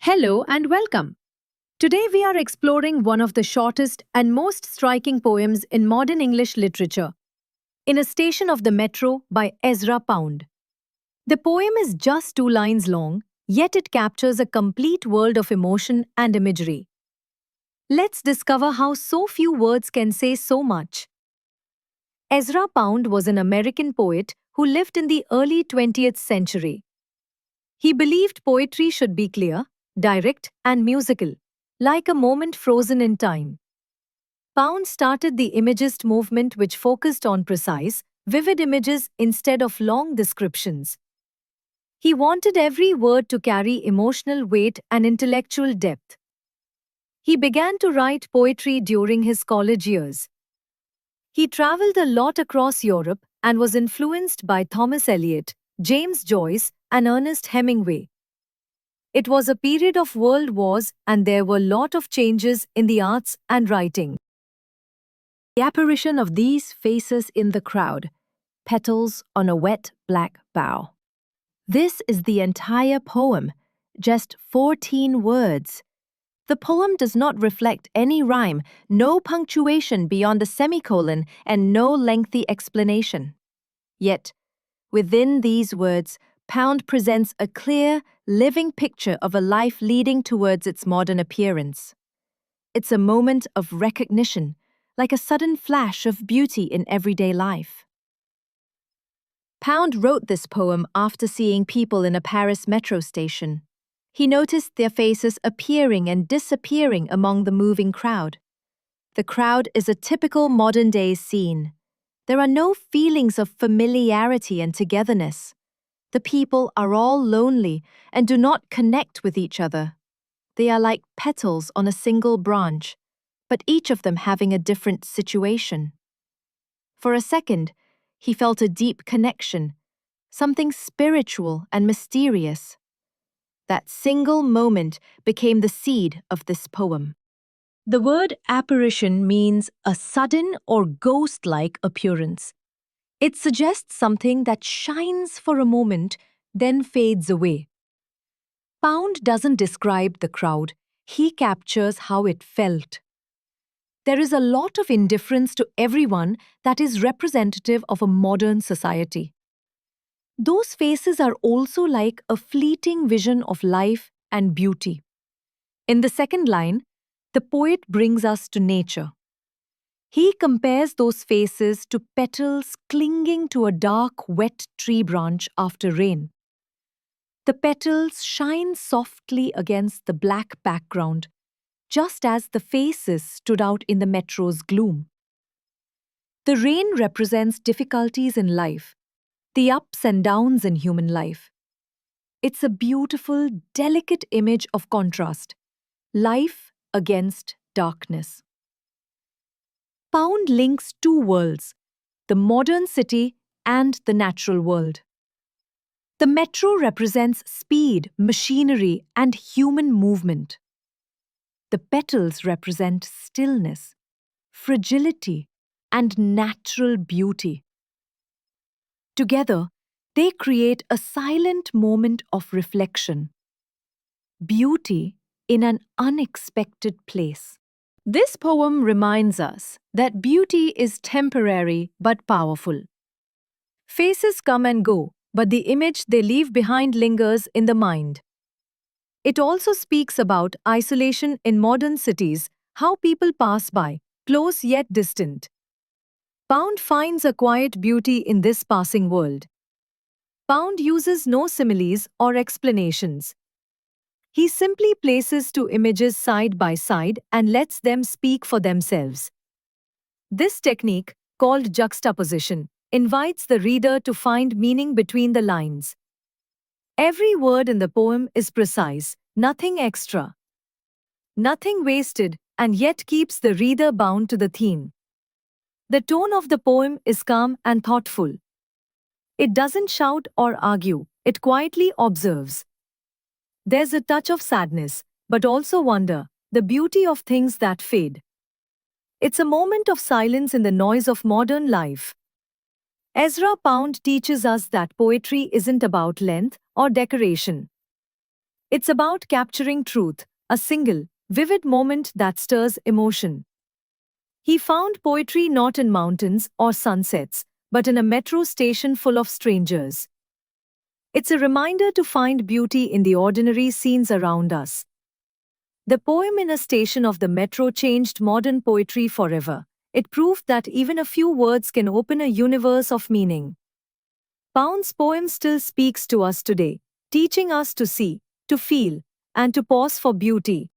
Hello and welcome. Today we are exploring one of the shortest and most striking poems in modern English literature, In a Station of the Metro by Ezra Pound. The poem is just 2 lines long, yet it captures a complete world of emotion and imagery. Let's discover how so few words can say so much. Ezra Pound was an American poet who lived in the early 20th century. He believed poetry should be clear, direct, and musical, like a moment frozen in time. Pound started the Imagist movement, which focused on precise, vivid images instead of long descriptions. He wanted every word to carry emotional weight and intellectual depth. He began to write poetry during his college years. He traveled a lot across Europe and was influenced by Thomas Eliot, James Joyce, and Ernest Hemingway. It was a period of world wars and there were a lot of changes in the arts and writing. The apparition of these faces in the crowd, petals on a wet black bough. This is the entire poem, just 14 words. The poem does not reflect any rhyme, no punctuation beyond the semicolon, and no lengthy explanation. Yet, within these words, Pound presents a clear, living picture of a life leading towards its modern appearance. It's a moment of recognition, like a sudden flash of beauty in everyday life. Pound wrote this poem after seeing people in a Paris metro station. He noticed their faces appearing and disappearing among the moving crowd. The crowd is a typical modern-day scene. There are no feelings of familiarity and togetherness. The people are all lonely and do not connect with each other. They are like petals on a single branch, but each of them having a different situation. For a second, he felt a deep connection, something spiritual and mysterious. That single moment became the seed of this poem. The word apparition means a sudden or ghost-like appearance. It suggests something that shines for a moment, then fades away. Pound doesn't describe the crowd, he captures how it felt. There is a lot of indifference to everyone that is representative of a modern society. Those faces are also like a fleeting vision of life and beauty. In the second line, the poet brings us to nature. He compares those faces to petals clinging to a dark, wet tree branch after rain. The petals shine softly against the black background, just as the faces stood out in the metro's gloom. The rain represents difficulties in life, the ups and downs in human life. It's a beautiful, delicate image of contrast, life against darkness. Pound links two worlds, the modern city and the natural world. The metro represents speed, machinery, and human movement. The petals represent stillness, fragility, and natural beauty. Together, they create a silent moment of reflection. Beauty in an unexpected place. This poem reminds us that beauty is temporary but powerful. Faces come and go, but the image they leave behind lingers in the mind. It also speaks about isolation in modern cities, how people pass by, close yet distant. Pound finds a quiet beauty in this passing world. Pound uses no similes or explanations. He simply places two images side by side and lets them speak for themselves. This technique, called juxtaposition, invites the reader to find meaning between the lines. Every word in the poem is precise, nothing extra, nothing wasted, and yet keeps the reader bound to the theme. The tone of the poem is calm and thoughtful. It doesn't shout or argue, it quietly observes. There's a touch of sadness, but also wonder, the beauty of things that fade. It's a moment of silence in the noise of modern life. Ezra Pound teaches us that poetry isn't about length or decoration. It's about capturing truth, a single, vivid moment that stirs emotion. He found poetry not in mountains or sunsets, but in a metro station full of strangers. It's a reminder to find beauty in the ordinary scenes around us. The poem in a station of the metro changed modern poetry forever. It proved that even a few words can open a universe of meaning. Pound's poem still speaks to us today, teaching us to see, to feel, and to pause for beauty.